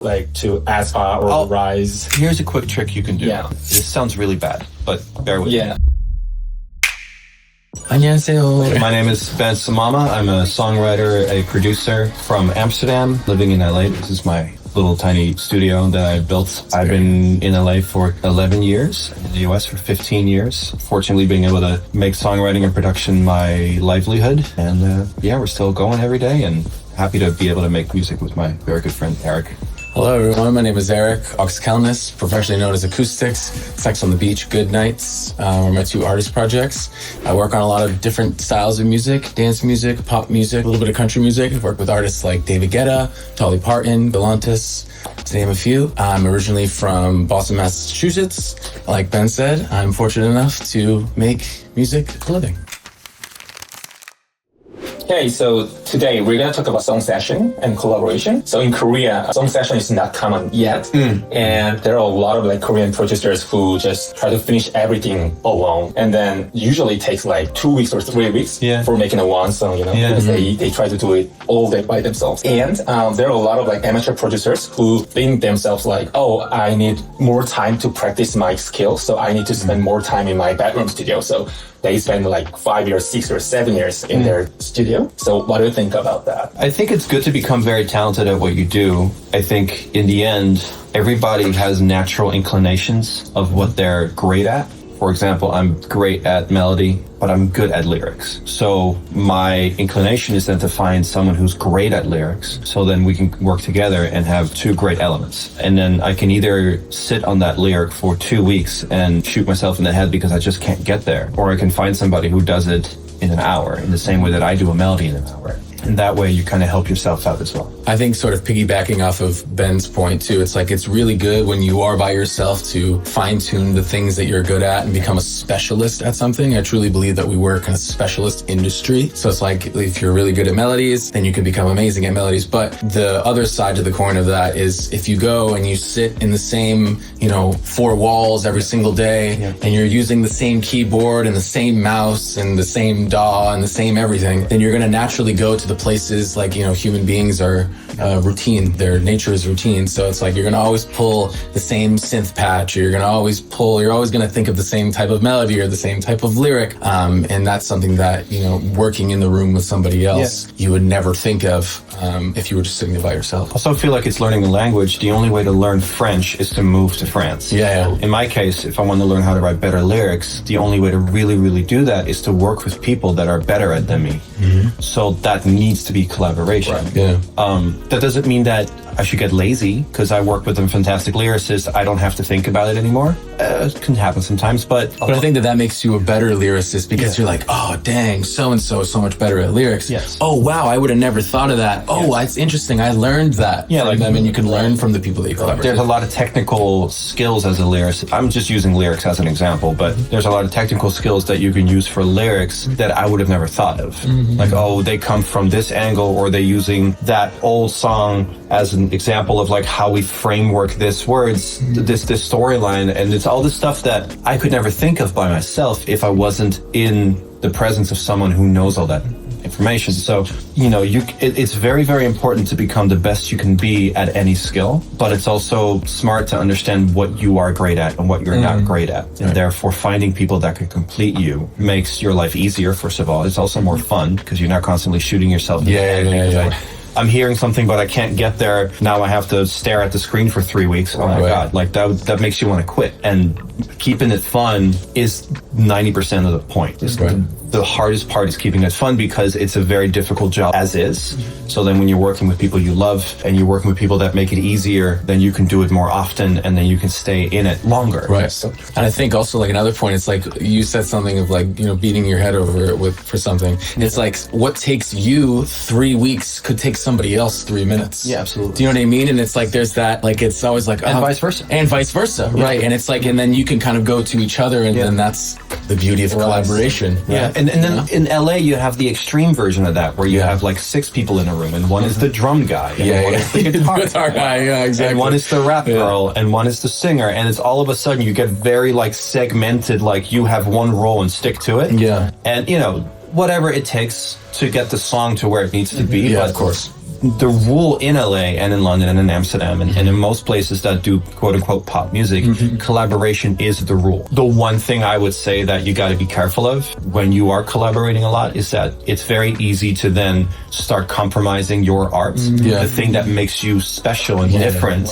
like to asphalt or rise. Here's a quick trick you can do. Yeah. This sounds really bad, but bear with me. 안녕하세요. My name is Ben Samama. I'm a songwriter, a producer from Amsterdam, living in LA. This is my little tiny studio that I built. I've been in LA for 11 years, in the US for 15 years. Fortunately, being able to make songwriting and production my livelihood. And we're still going every day and happy to be able to make music with my very good friend, Eric. Hello everyone, my name is Eric Oxkalnis, professionally known as Acoustics, Sex on the Beach, Good Nights, are my two artist projects. I work on a lot of different styles of music, dance music, pop music, a little bit of country music. I've worked with artists like David Guetta, Dolly Parton, Galantis, to name a few. I'm originally from Boston, Massachusetts. Like Ben said, I'm fortunate enough to make music for a living. Okay, so today we're going to talk about song session and collaboration. So in Korea, song session is not common yet. And there are a lot of like Korean producers who just try to finish everything alone. And then usually it takes like 2 weeks or 3 weeks for making a one song, because they try to do it all day by themselves. And there are a lot of like amateur producers who think themselves like, oh, I need more time to practice my skills. So I need to spend more time in my bedroom studio. So they spend like 5 years, 6 or 7 years in their studio. So what do you think about that? I think it's good to become very talented at what you do. I think in the end, everybody has natural inclinations of what they're great at. For example, I'm great at melody, but I'm good at lyrics. So my inclination is then to find someone who's great at lyrics. So then we can work together and have two great elements. And then I can either sit on that lyric for 2 weeks and shoot myself in the head because I just can't get there. Or I can find somebody who does it in an hour in the same way that I do a melody in an hour. And that way you kind of help yourself out as well. I think sort of piggybacking off of Ben's point too, it's like it's really good when you are by yourself to fine-tune the things that you're good at and become a specialist at something. I truly believe that we work in a specialist industry. So it's like if you're really good at melodies, then you can become amazing at melodies. But the other side to the coin of that is if you go and you sit in the same, 4 walls every single day and you're using the same keyboard and the same mouse and the same DAW and the same everything, then you're going to naturally go to the places like, human beings are routine. Their nature is routine. So it's like you're going to always pull the same synth patch, or you're always going to think of the same type of melody or the same type of lyric. And that's something that, working in the room with somebody else, you would never think of if you were just sitting there by yourself. I also feel like it's learning a language. The only way to learn French is to move to France. Yeah. In my case, if I want to learn how to write better lyrics, the only way to really, really do that is to work with people that are better at than me. So that needs to be collaboration. Right. Yeah. That doesn't mean that I should get lazy because I work with some fantastic lyricists. I don't have to think about it anymore. It can happen sometimes, but I think that makes you a better lyricist because you're like, oh, dang, so-and-so is so much better at lyrics. Yes. Oh, wow, I would have never thought of that. Oh, that's interesting. I learned that from them, and you can learn from the people that you collaborate There's with. a lot of technical skills as a lyricist. I'm just using lyrics as an example, but there's a lot of technical skills that you can use for lyrics that I would have never thought of. Like, oh, they come from this angle, or they're using that old song as an example of like how we framework this words, this storyline, and it's all this stuff that I could never think of by myself if I wasn't in the presence of someone who knows all that information. So, it's very, very important to become the best you can be at any skill, but it's also smart to understand what you are great at and what you're not great at. And therefore finding people that can complete you makes your life easier, first of all. It's also more fun because you're not constantly shooting yourself in the head. I'm hearing something, but I can't get there. Now I have to stare at the screen for 3 weeks. Oh my God. Like that makes you want to quit. And keeping it fun is 90% of the point. The hardest part is keeping it fun because it's a very difficult job as is. So then when you're working with people you love and you're working with people that make it easier, then you can do it more often and then you can stay in it longer. Right. And I think also like another point, it's like you said something of like, beating your head over it for something. It's like what takes you 3 weeks could take somebody else 3 minutes. Yeah, absolutely. Do you know what I mean? And it's like there's that, like it's always like and vice versa. And vice versa, right? And it's like, and then you can kind of go to each other, and then that's the beauty of collaboration. Right? Yeah, and then in LA you have the extreme version of that where you have like 6 people in a room, and one is the drum guy, and one is the guitar guy, exactly. and one is the rap girl, and one is the singer, and it's all of a sudden you get very like segmented, like you have one role and stick to it. Yeah. And whatever it takes to get the song to where it needs to be. Yeah, but of course. the rule in LA and in London and in Amsterdam and in most places that do quote unquote pop music, collaboration is the rule. The one thing I would say that you got to be careful of when you are collaborating a lot is that it's very easy to then start compromising your art, the thing that makes you special and different,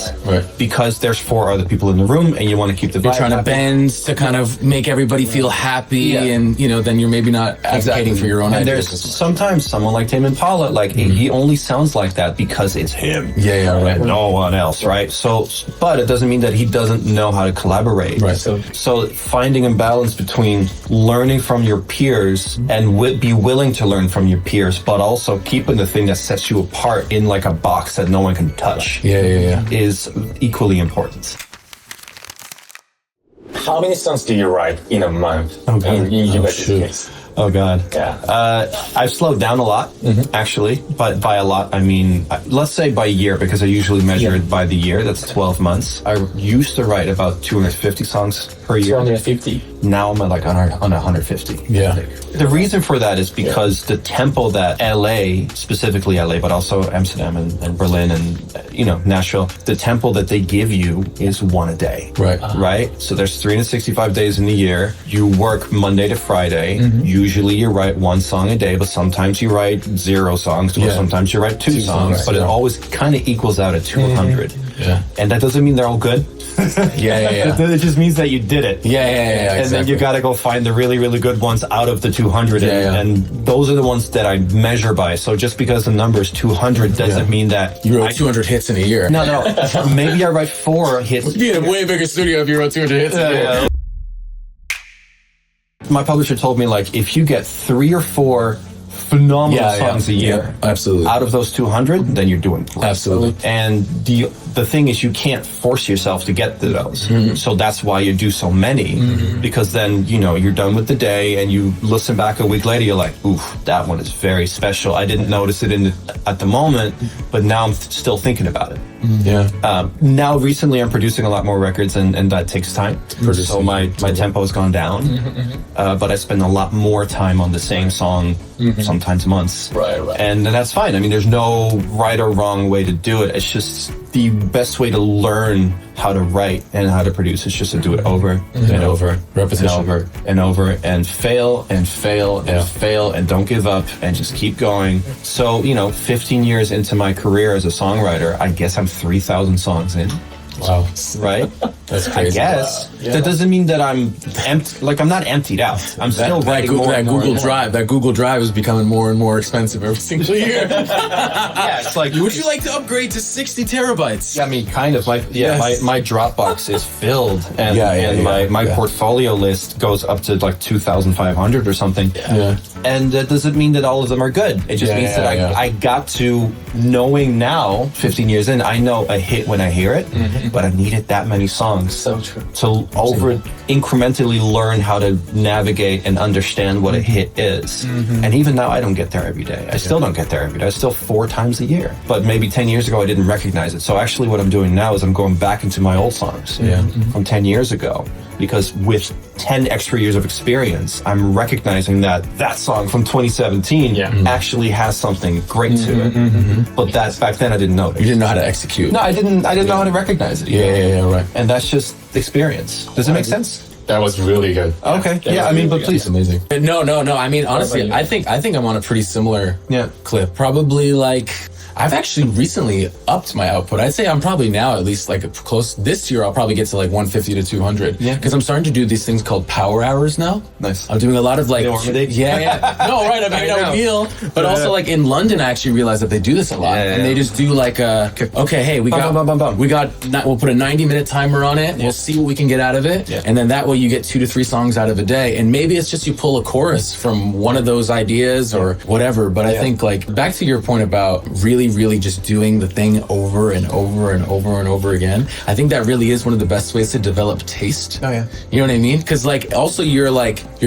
because there's 4 other people in the room and you want to keep the vibe. You're trying to bend to kind of make everybody feel happy, and then you're maybe not advocating for your own and ideas. There's sometimes someone like Tame Impala, like he only sounds like that because it's him. Right. No one else, right? So, but it doesn't mean that he doesn't know how to collaborate. Right. So finding a balance between learning from your peers and be willing to learn from your peers, but also keeping the thing that sets you apart in like a box that no one can touch. Is equally important. How many songs do you write in a month? Oh, God. In you guys' case? Oh, God. Yeah. I've slowed down a lot, actually. But by a lot, I mean, let's say by year, because I usually measure it by the year. That's 12 months. I used to write about 250 songs per year. 250. Now I'm at like on 150. Yeah. The reason for that is because the tempo that LA, specifically LA, but also Amsterdam and Berlin and, Nashville, the tempo that they give you is 1 a day. Right? So there's 365 days in the year. You work Monday to Friday. Usually you write 1 song a day, but sometimes you write 0 songs, or sometimes you write 2 songs, but it always kind of equals out at 200. And that doesn't mean they're all good. It just means that you did it. And then you got to go find the really, really good ones out of the 200. And those are the ones that I measure by. So just because the number is 200 doesn't mean that you wrote 200 hits in a year. No. Maybe I write 4 hits. You'd be in a way bigger studio if you wrote 200 hits in a year. My publisher told me, like, if you get 3 or 4 phenomenal songs a year absolutely out of those 200, then you're doing great. Absolutely. And the thing is, you can't force yourself to get to those. So that's why you do so many, because then, you're done with the day and you listen back a week later, you're like, oof, that one is very special. I didn't notice it at the moment, but now I'm still thinking about it. Now recently I'm producing a lot more records and that takes time. So my tempo has gone down, but I spend a lot more time on the same song, sometimes months. Right. And that's fine. I mean, there's no right or wrong way to do it. It's just the best way to learn how to write and how to produce is just to do it over and over, repetition, and over and over, and fail and fail and fail, and don't give up and just keep going. So, 15 years into my career as a songwriter, I guess I'm 3,000 songs in. Wow. Right? That's crazy. I guess. That doesn't mean that I'm empty. Like, I'm not emptied out. I'm still writing more and more. That Google Drive is becoming more and more expensive every single year. It's like, would you like to upgrade to 60 terabytes? I mean, kind of. My Dropbox is filled, and my portfolio list goes up to like 2,500 or something. And that doesn't mean that all of them are good. It just means that I got to knowing now, 15 years in, I know a hit when I hear it, but I needed that many songs. So true. To incrementally learn how to navigate and understand what a hit is. And even now, I don't get there every day. I still don't get there every day. I still 4 times a year. But maybe 10 years ago, I didn't recognize it. So actually what I'm doing now is I'm going back into my old songs from 10 years ago. Because with 10 extra years of experience, I'm recognizing that song from 2017 actually has something great to it. But back then I didn't know it. You didn't know how to execute. No, I didn't know how to recognize it. Right. And that's just experience. Does it make sense? That was really good. Okay. I mean, but please. Amazing. No. I mean, honestly, I think I'm on a pretty similar clip. Probably like, I've actually recently upped my output. I'd say I'm probably now at least like close. This year I'll probably get to like 150 to 200. Because I'm starting to do these things called power hours now. Nice. I'm doing a lot of like... No, right, I'm hanging out with Neil. But also like in London, I actually realized that they do this a lot. And they just do like okay, hey, we'll put a 90-minute timer on it. We'll see what we can get out of it. And then that way you get 2 to 3 songs out of a day. And maybe it's just you pull a chorus from one of those ideas or whatever. But I think like back to your point about really just doing the thing over and over and over and over again. I think that really is one of the best ways to develop taste. Oh, yeah. You know what I mean? Because like also you're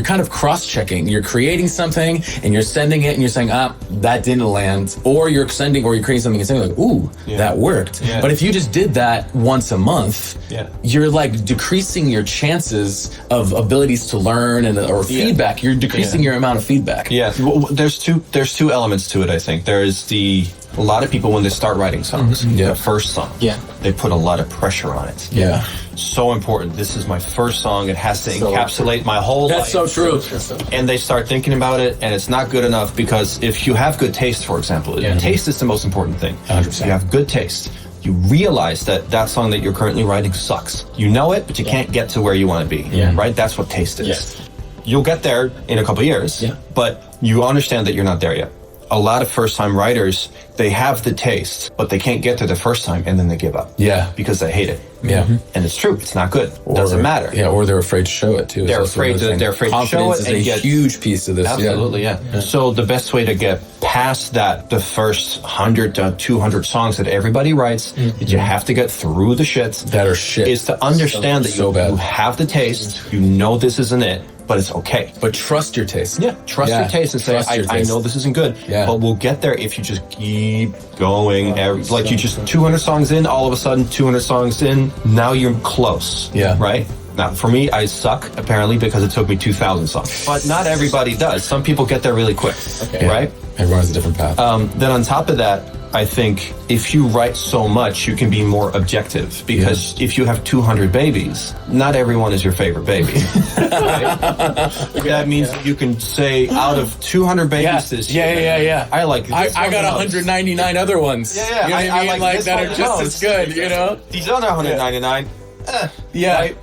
kind of cross-checking. You're creating something and you're sending it and you're saying, that didn't land. Or you're creating something and saying like, ooh, that worked. But if you just did that once a month, you're like decreasing your chances of abilities to learn or feedback. You're decreasing your amount of feedback. Well, there's two elements to it, I think. There is the A lot of people, when they start writing songs, the first song, Yeah. they put a lot of pressure on it. Yeah. So important. This is my first song. It has to encapsulate my whole life. That's so true. And they start thinking about it, and it's not good enough because if you have good taste, for example, taste is the most important thing. 100%. You have good taste. You realize that that song that you're currently writing sucks. You know it, but you can't get to where you want to be. Yeah. Right? That's what taste is. Yes. You'll get there in a couple of years, but you understand that you're not there yet. A lot of first-time writers, they have the taste, but they can't get there the first time, and then they give up. Yeah. Because they hate it. Yeah. And it's true. It's not good. It doesn't matter. Yeah, or they're afraid to show it too. They're afraid to show it Confidence is a huge piece of this. Absolutely, yeah. So the best way to get past that, the first 100 to 200 songs that everybody writes, that you have to get through the shits, That are shit. is to understand that you have the taste, you know this isn't it, but it's okay. But trust your taste. Yeah, trust your taste and say, I know this isn't good, but we'll get there if you just keep going. Like you just 200 songs in, all of a sudden 200 songs in, now you're close. Yeah. Right? Now, for me, I suck, apparently, because it took me 2,000 songs. But not everybody does. Some people get there really quick, right? Everyone has a different path. Then on top of that, I think if you write so much, you can be more objective. Because if you have 200 babies, not everyone is your favorite baby. Right? That means you can say, out of 200 babies this year, I like this I got 199 other ones. Yeah, You know what I mean? Like this that one are just as good, you know? These other 199, Yeah. right?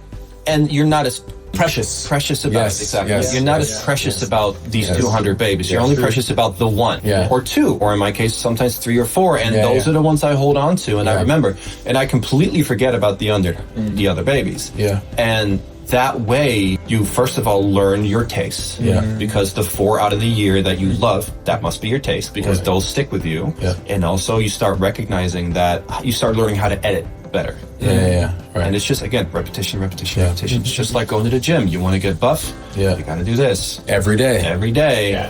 And you're not as Precious. precious about it. Exactly. You're not as precious about these 200 babies. You're only precious about the one or two, or in my case, sometimes 3 or 4. And those are the ones I hold on to and I remember. And I completely forget about the other babies. Yeah. And that way, you first of all learn your taste. Yeah. Because the 4 out of the year that you love, that must be your taste because those stick with you. Yeah. And also you start recognizing that you start learning how to edit better. Yeah. Right. And it's just, again, repetition. It's just like going to the gym. You want to get buff? Yeah. You got to do this. Every day.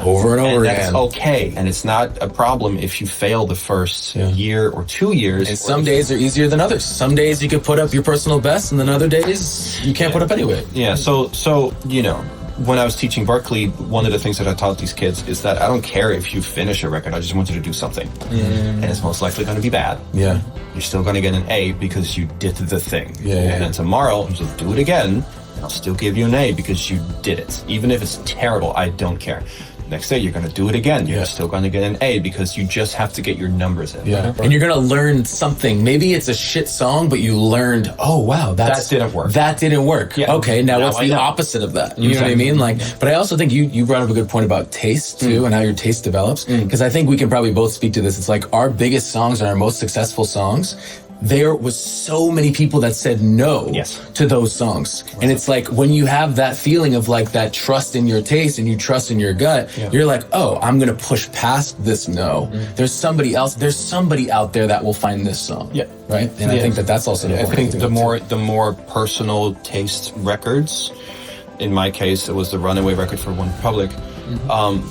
Over and over That's again. okay. And it's not a problem if you fail the first year or 2 years. And some days are easier than others. Some days you can put up your personal best, and then other days you can't put up anyway. Yeah, so you know, when I was teaching Berkeley, one of the things that I taught these kids is that I don't care if you finish a record, I just want you to do something. And it's most likely going to be bad. Yeah. You're still going to get an A because you did the thing. Yeah. And then tomorrow, you just do it again, and I'll still give you an A because you did it. Even if it's terrible, I don't care. Next day, you're going to do it again. You're still going to get an A because you just have to get your numbers in. Yeah. And you're going to learn something. Maybe it's a shit song, but you learned, oh, wow, that didn't work. That didn't work. Yeah. Okay, now what's the opposite of that? You know what I mean? Like, but I also think you brought up a good point about taste, too, and how your taste develops. Because I think we can probably both speak to this. It's like our biggest songs and our most successful songs, there was so many people that said no to those songs. And it's like when you have that feeling of like that trust in your taste and you trust in your gut, you're like, oh, I'm going to push past this no. There's somebody else. There's somebody out there that will find this song. Yeah. Right. And I think that's also I important. think the more personal taste records, in my case, it was the Runaway record for One Republic.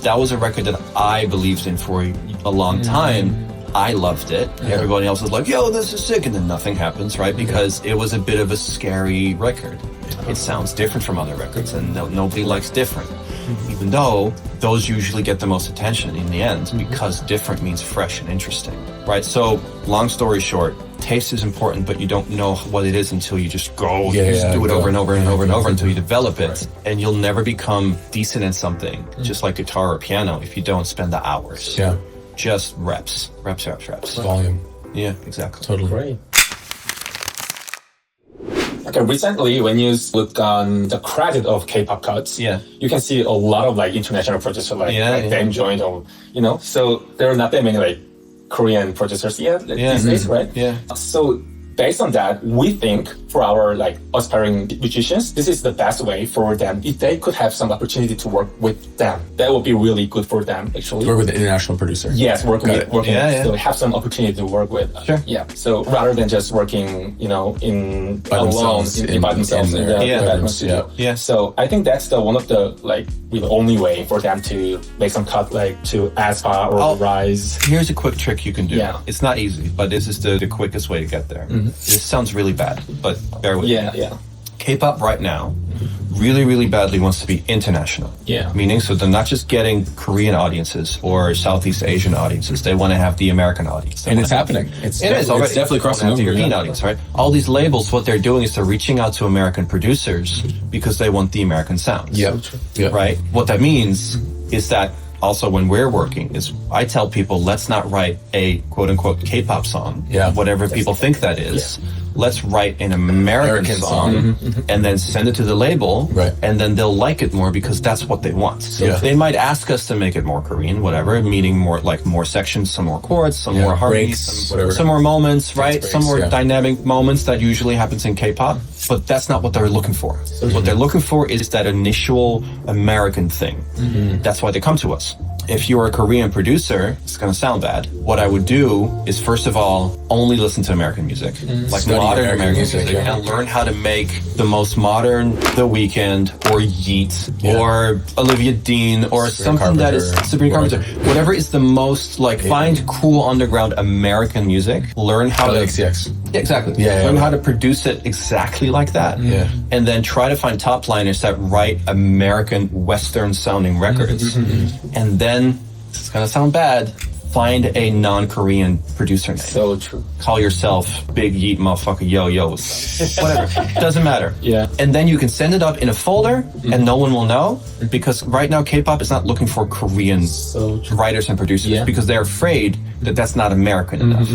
That was a record that I believed in for a long time. I loved it. Everybody else was like, yo, this is sick. And then nothing happens, right? Because it was a bit of a scary record. It sounds different from other records, and nobody likes different. Even though those usually get the most attention in the end, because different means fresh and interesting, right? So, long story short, taste is important, but you don't know what it is until you just go, do it over and over and over and over until you develop it. And you'll never become decent in something, just like guitar or piano, if you don't spend the hours. Yeah. Just reps. Volume. Yeah, exactly. Totally. Great. Okay, recently when you look on the credit of K-pop cuts, you can see a lot of like international producers like them joined, or so there are not that many like Korean producers these days, right? Yeah. So based on that, we think for our like aspiring musicians, this is the best way for them. If they could have some opportunity to work with them, that would be really good for them actually. Work with an international producer. Yes, so have some opportunity to work with. Sure. Yeah. So rather than just working, by themselves in their bedroom studio. Yeah. So I think that's one of the the only way for them to make some cut to aspire or rise. Here's a quick trick you can do. Yeah. It's not easy, but this is the quickest way to get there. This sounds really bad, but bear with me. Yeah. K-pop right now, really, really badly wants to be international. Yeah. Meaning, so they're not just getting Korean audiences or Southeast Asian audiences. They want to have the American audience. And it's happening. It's definitely crossing the over. European audience, right? All these labels, what they're doing is they're reaching out to American producers because they want the American sounds. Yep. Yep. Right? What that means is that also when we're working is I tell people, let's not write a quote unquote K-pop song. Yeah. Whatever people think that is. Yeah. Let's write an American song and then send it to the label. Right. And then they'll like it more because that's what they want. So Yeah. they might ask us to make it more Korean, whatever, meaning more like more sections, some more chords, some more harmonies, some more moments, right? Breaks, some more dynamic moments that usually happens in K-pop. But that's not what they're looking for. What they're looking for is that initial American thing. That's why they come to us. If you're a Korean producer, it's going to sound bad. What I would do is, first of all, only listen to American music, like Study modern American music, yeah. and learn how to make the most modern The Weeknd or Yeet or Olivia Dean or something that is Sabrina Carpenter. Whatever is the most, like, find cool underground American music, learn how to... XCX. Yeah, exactly. Yeah, learn how to produce it exactly like that. Yeah. And then try to find top liners that write American Western sounding records. And then, it's gonna sound bad, find a non-Korean producer name. So true. Call yourself Big Yeet Motherfucker Yo Yo. Whatever. Doesn't matter. Yeah. And then you can send it up in a folder and no one will know because right now K-pop is not looking for Korean writers and producers because they're afraid that that's not American enough.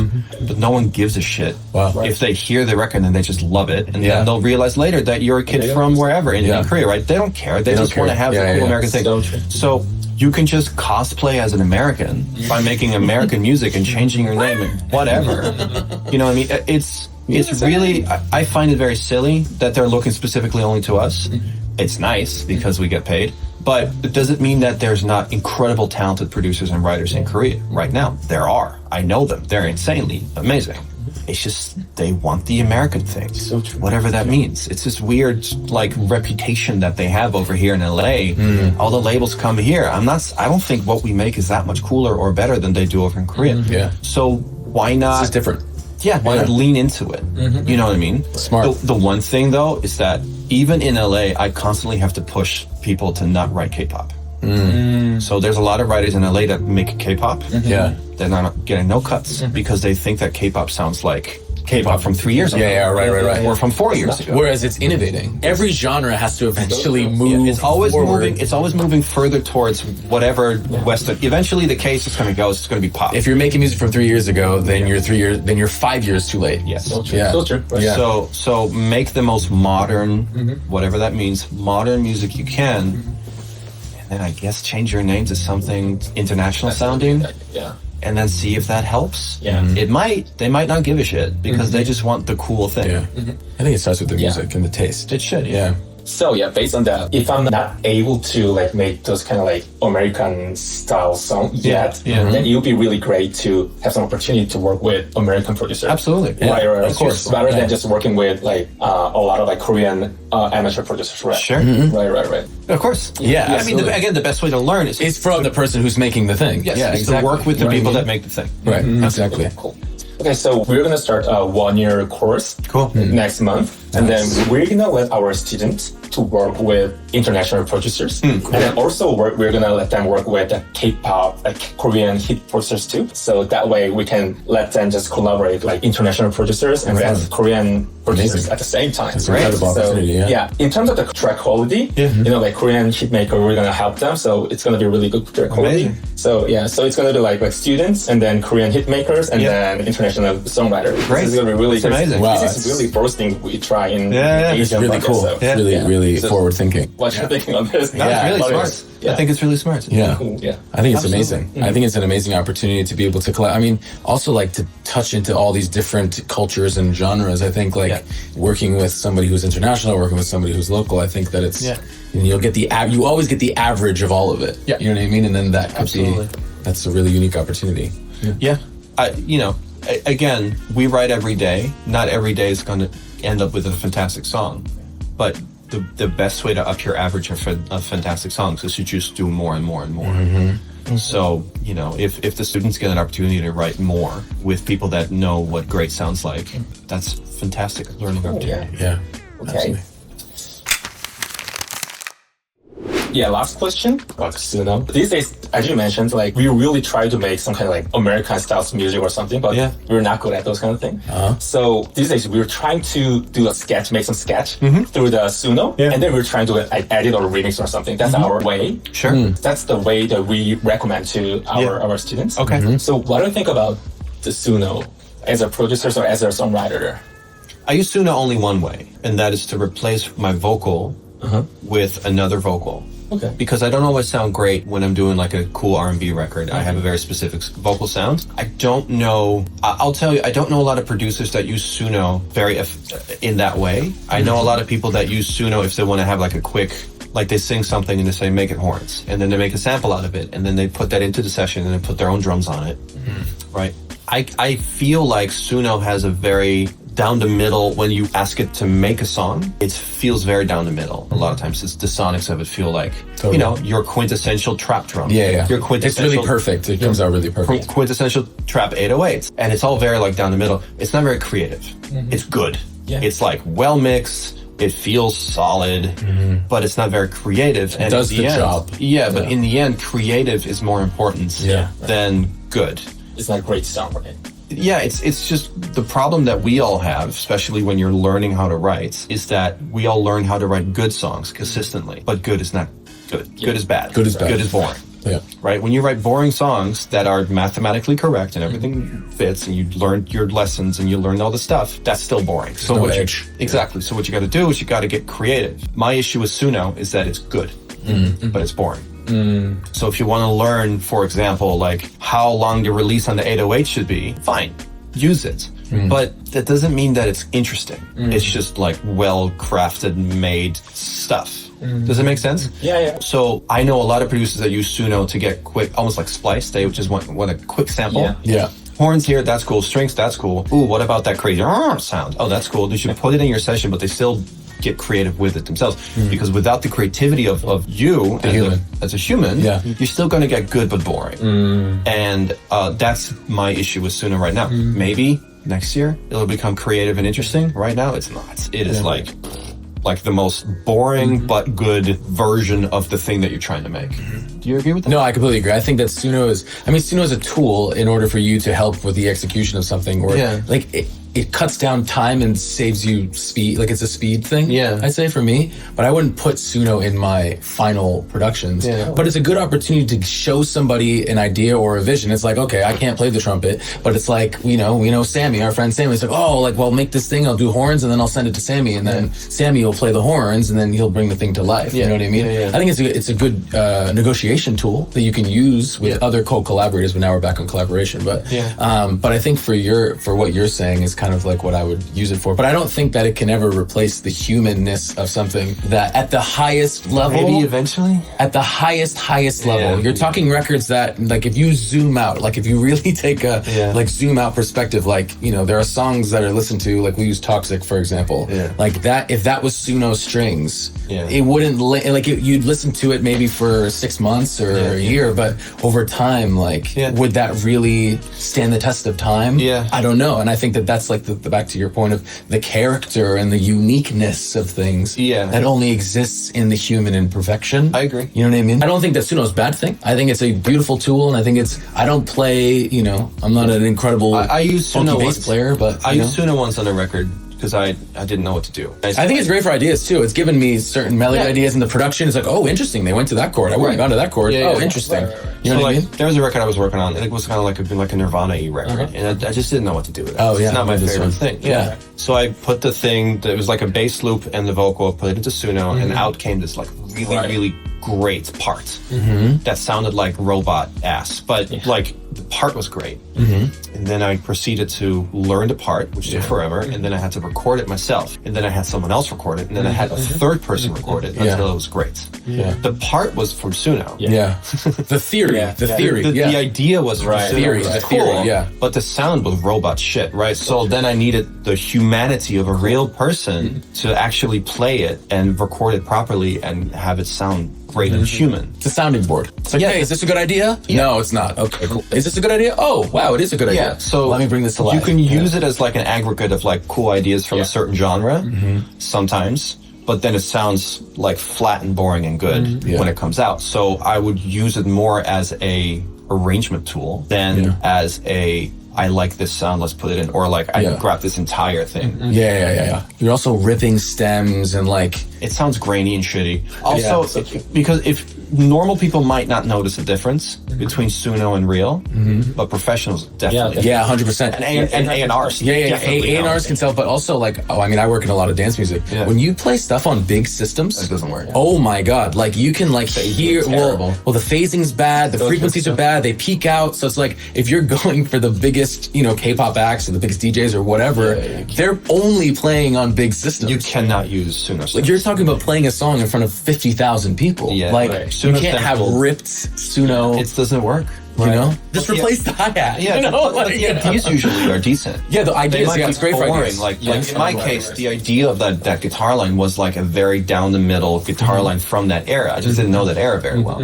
But no one gives a shit. Wow. If they hear the record and they just love it and then they'll realize later that you're a kid from wherever in Korea, right? They don't care. They just want to have the cool American thing. So you can just cosplay as an American by making American music and changing your name and whatever. You know what I mean? It's really, I find it very silly that they're looking specifically only to us. It's nice because we get paid, but it doesn't mean that there's not incredible talented producers and writers in Korea right now. There are. I know them. They're insanely amazing. It's just they want the American thing, So true. whatever that means. It's this weird like reputation that they have over here in LA. All the labels come here. I don't think what we make is that much cooler or better than they do over in Korea. Yeah. So why not? It's different. Yeah, why not lean into it? You know what I mean? Smart. The one thing though is that even in LA, I constantly have to push people to not write K-pop. So there's a lot of writers in LA that make K-pop. Yeah. They're not getting no cuts because they think that K-pop sounds like K-pop from 3 years ago. Yeah, right. Or from 4 years ago. Whereas it's innovating. Every genre has to eventually move. It's always forward. moving. It's always moving further towards whatever Western. Eventually, the case is going to go. It's going to be pop. If you're making music from 3 years ago, then you're 5 years too late. Yes. Yeah. So true. Right. Yeah. So make the most modern, whatever that means, modern music you can, and then I guess change your name to something international sounding. Yeah. And then see if that helps. Yeah. They might not give a shit because they just want the cool thing. Yeah. I think it starts with the music and the taste. It should, Yeah. So yeah, based on that, if I'm not able to like make those kind of like American style song yet, then it would be really great to have some opportunity to work with American producers. Absolutely. Right, right, of course. Rather than just working with like a lot of like Korean amateur producers, right? Sure. Right. Of course. Yeah, I mean, absolutely. the best way to learn is It's from the person who's making the thing. yes, Yeah, is exactly. to work with the Right. people that make the thing. Right, exactly. Cool. Okay, so we're gonna start a 1-year course next month, and then we're gonna let our students to work with international producers, and then also we're gonna let them work with K-pop, like Korean hit producers too. So that way we can let them just collaborate like international producers and with Korean producers at the same time. That's an incredible opportunity, yeah. In terms of the track quality, you know, like Korean hitmaker, we're gonna help them, so it's gonna be really good track quality. Amazing. So yeah, so it's gonna be like students and then Korean hitmakers and then international songwriters. Great. This is gonna be really That's amazing. Wow, this is really first thing we try in Yeah, Asian Really market, cool. so. Really So- forward thinking. What you thinking on this? No, it's really smart. I think it's really smart. Yeah. Cool, yeah. I think it's Absolutely. amazing. I think it's an amazing opportunity to be able to collect. I mean, also like to touch into all these different cultures and genres. I think like working with somebody who's international, working with somebody who's local, I think that it's, you'll get you always get the average of all of it. Yeah. You know what I mean? And then that could Absolutely. that's a really unique opportunity. Yeah. Again, we write every day. Not every day is going to end up with a fantastic song, but the best way to up your average of fantastic songs is to just do more and more and more. So, if the students get an opportunity to write more with people that know what great sounds like, that's fantastic learning opportunity. Yeah. Okay. Yeah, last question about Suno. These days, as you mentioned, like we really try to make some kind of like American style music or something, but we're not good at those kind of things. So these days we're trying to do a sketch, make some sketch through the Suno, and then we're trying to edit or remix or something. That's our way. Sure. That's the way that we recommend to our students. Okay. So what do you think about the Suno as a producer or as a songwriter? I use Suno only one way, and that is to replace my vocal with another vocal. Okay. Because I don't always sound great when I'm doing like a cool R&B record. I have a very specific vocal sound. I don't know, I'll tell you, I don't know a lot of producers that use Suno in that way. I know a lot of people that use Suno if they want to have like a quick, like they sing something and they say, make it horns. And then they make a sample out of it. And then they put that into the session and they put their own drums on it. Right? I feel like Suno has a very down the middle, when you ask it to make a song, it feels very down the middle. A lot of times the sonics of it feel like, you know, your quintessential trap drum. Yeah. Your quintessential, it's really perfect. It comes out really perfect. Quintessential trap 808s. And it's all very like down the middle. It's not very creative. It's good. Yeah. It's like well mixed. It feels solid, but it's not very creative. It does the job. Yeah, but in the end, creative is more important than good. It's not a great song, right? Yeah, it's just the problem that we all have, especially when you're learning how to write, is that we all learn how to write good songs consistently, but good is not good. Yeah. Good is bad. Good is bad. Good is boring. Yeah. Right? When you write boring songs that are mathematically correct and everything fits and you learned your lessons and you learned all the stuff, that's still boring. So no edge. Exactly. So what you got to do is you got to get creative. My issue with Suno is that it's good, but it's boring. So if you want to learn, for example, like how long the release on the 808 should be, fine, use it. But that doesn't mean that it's interesting. It's just like well-crafted, made stuff. Does it make sense? Yeah. So I know a lot of producers that use Suno to get quick, almost like splice. They just want a quick sample. Yeah. Horns here, that's cool. Strings, that's cool. Ooh, what about that crazy sound? Oh, that's cool. They should put it in your session, but they still get creative with it themselves. Because without the creativity of you as a human, you're still going to get good but boring. And that's my issue with Suno right now. Maybe next year it'll become creative and interesting. Right now it's not. It is like the most boring but good version of the thing that you're trying to make. Do you agree with that? No, I completely agree. I think that Suno is a tool in order for you to help with the execution of something, or like it cuts down time and saves you speed. Like it's a speed thing. Yeah. I'd say for me, but I wouldn't put Suno in my final productions. Yeah. But it's a good opportunity to show somebody an idea or a vision. It's like, okay, I can't play the trumpet, but it's like, we know Sammy, our friend Sammy. It's like, oh, like, well, make this thing. I'll do horns, and then I'll send it to Sammy, and then Sammy will play the horns, and then he'll bring the thing to life. You know what I mean? I think it's a good negotiation tool that you can use with other co-collaborators. But now we're back on collaboration. But I think for what you're saying is kind of like what I would use it for. But I don't think that it can ever replace the humanness of something that at the highest level. Maybe eventually. At the highest level. You're talking records that, like, if you zoom out, like if you really take a like zoom out perspective, like, you know, there are songs that are listened to, like we use Toxic, for example. Like that, if that was Suno strings, it wouldn't, you'd listen to it maybe for 6 months or a year, but over time, like, would that really stand the test of time? I don't know. And I think that that's like the back to your point of the character and the uniqueness of things that only exists in the human imperfection. I agree. You know what I mean? I don't think that Suno's a bad thing. I think it's a beautiful tool, and I think I don't play, you know, I'm not an incredible I use Suno bass player, but I used Suno once on a record because I didn't know what to do. I think it's great for ideas too. It's given me certain melody ideas in the production. It's like, oh, interesting. They went to that chord. I wouldn't have gone to that chord. Interesting. You know what I mean? There was a record I was working on, and it was kind of like a Nirvana-y record, and I just didn't know what to do with it. It's not my favorite thing. So I put the thing that was like a bass loop and the vocal, put it into Suno, and out came this like really great part that sounded like robot ass, but like the part was great. And then I proceeded to learn the part, which took forever, and then I had to record it myself, and then I had someone else record it, and then I had a third person record it until it was great. The part was from Suno. The theory. The idea was from Suno. The theory, but the sound was robot shit, right? So then I needed the humanity of a real person to actually play it and record it properly and have it sound great and human. It's a sounding board. It's like, hey, is this a good idea? No, it's not. Okay, cool. Is this a good idea? Oh, wow, it is a good idea. So let me bring this to life. You can use it as like an aggregate of like cool ideas from a certain genre sometimes, but then it sounds like flat and boring and good when it comes out. So I would use it more as a arrangement tool than as a I like this sound, let's put it in, or like I grab this entire thing. Yeah. You're also ripping stems and like it sounds grainy and shitty. Also, because if normal people might not notice a difference between Suno and real, but professionals definitely. Yeah, 100%. And A&Rs. A&Rs can tell, but also like, I work in a lot of dance music. Yeah. When you play stuff on big systems, It doesn't work. Oh my God. Like you can like hear, well, the phasing's bad, the frequencies are bad, they peak out. So it's like, if you're going for the biggest, K-pop acts or the biggest DJs or whatever, they're only playing on big systems. You cannot use Suno. Like you're talking about playing a song in front of 50,000 people. Yeah, like right. you Suno's can't have simple. ripped Suno. It doesn't work. Just replace the hi-hat. Yeah, but the ideas usually are decent. Yeah, the ideas, They might it's be great for boring. ideas. Like in my case, the idea of that guitar line was like a very down the middle guitar line from that era. I just didn't know that era very well.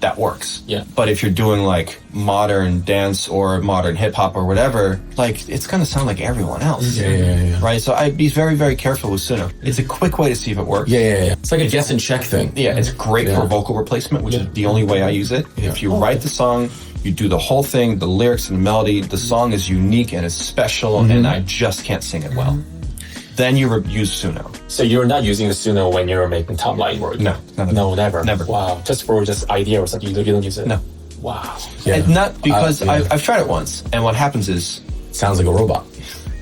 That works. Yeah. But if you're doing like modern dance or modern hip hop or whatever, like it's gonna sound like everyone else. Yeah. Right. So I'd be very, very careful with Suno. It's a quick way to see if it works. Yeah. It's like a guess and check thing. Yeah, it's great for vocal replacement, which is the only way I use it. If you write the song, you do the whole thing, the lyrics and the melody, the song is unique and it's special, and I just can't sing it well. Then you use Suno. So you're not using the Suno when you're making top line work? No, never. Never. Wow, just for idea or something, you don't use it? No. Wow. And not because I've tried it once, and what happens is... Sounds like a robot.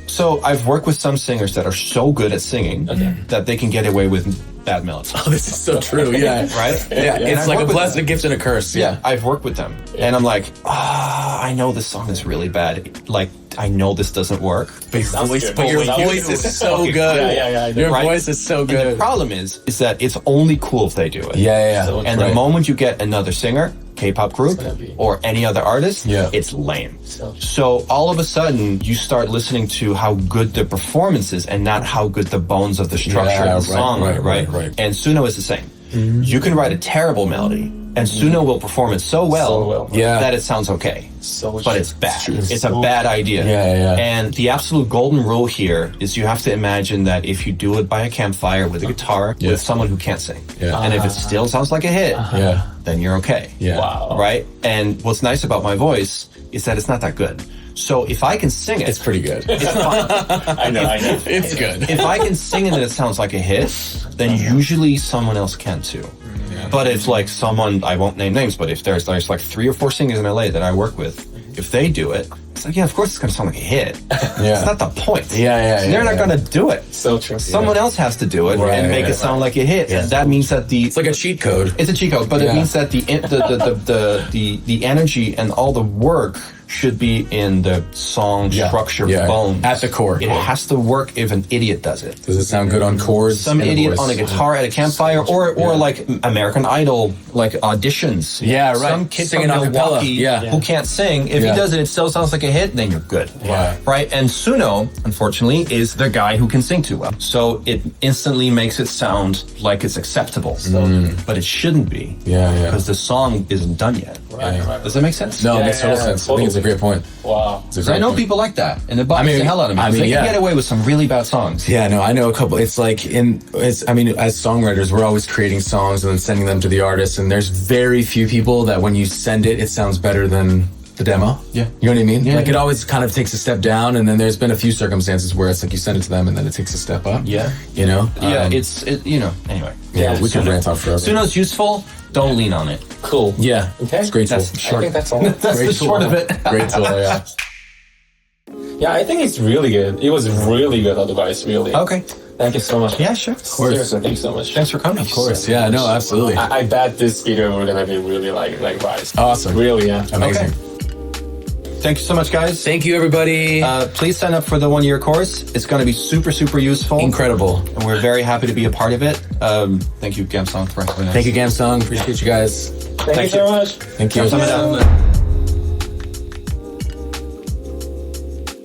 So I've worked with some singers that are so good at singing that they can get away with bad melodies. Oh, this is so true. Yeah. Right? Yeah, it's like a blessing, a gift, and a curse. Yeah, I've worked with them. And I'm like, I know this song is really bad. Like, I know this doesn't work. But your voice is so good. Yeah. Your voice is so good. And the problem is that it's only cool if they do it. Yeah. So And the moment you get another singer, K-pop group, or any other artist, it's lame. So all of a sudden, you start listening to how good the performance is and not how good the bones of the structure of the song are, right? And Suno is the same. You can write a terrible melody, and Suno will perform it so well that it sounds okay. But it's bad. It's a bad idea. Yeah. And the absolute golden rule here is you have to imagine that if you do it by a campfire with a guitar with someone who can't sing, and if it still sounds like a hit, then you're okay. Wow. Right? And what's nice about my voice is that it's not that good. So if I can sing it, It's pretty good. it's fine. I know. It's good. If I can sing it and it sounds like a hit, then usually someone else can too. But if like someone, I won't name names, but if there's like 3 or 4 singers in LA that I work with, if they do it, it's like, of course it's going to sound like a hit. It's not the point. They're not going to do it. So true. Someone else has to do it and make it sound like a hit. And that means that It's like a cheat code. It's a cheat code, but it means that the energy and all the work should be in the song structure bones. At the core. It has to work if an idiot does it. Does it sound good on chords? Some idiot on a guitar at a campfire, or like American Idol, like auditions. Yeah, right. Some kid Singing from a cappella. Milwaukee who can't sing. If he does it, it still sounds like a hit. Then you're good. Right. And Suno, unfortunately, is the guy who can sing too well. So it instantly makes it sound like it's acceptable. But it shouldn't be. Because the song isn't done yet. Right. Does that make sense? No, it makes total sense. I think it's a great point. Wow. I know people like that, and it bothers the hell out of me. They can get away with some really bad songs. Yeah, no, I know a couple. It's like as songwriters, we're always creating songs and then sending them to the artist. And there's very few people that when you send it, it sounds better than the demo. Yeah. You know what I mean? Yeah, it always kind of takes a step down. And then there's been a few circumstances where it's like you send it to them and then it takes a step up. Yeah. You know? Anyway. Yeah, we could rant on forever. Suno's useful. Don't lean on it. Cool. Yeah. Okay. It's a great tool. That's short. I think that's all. That's Great the tool. short of it. Great tool, yeah. Yeah, I think it's really good. It was really good advice, really. Okay. Thank you so much. Yeah, sure. Of course. Seriously, thank you so much. Thanks for coming. Of course. Yeah, no, absolutely. I bet this video we're gonna be really like rise. Awesome. Really, yeah. Amazing. Okay. Thank you so much, guys. Thank you, everybody. Please sign up for the 1-year course. It's going to be super, super useful. Incredible. And we're very happy to be a part of it. Thank you, Gamsong, for having us. Thank you, Gamsong. Appreciate you guys. Thank you so much. Thank you. 감사합니다.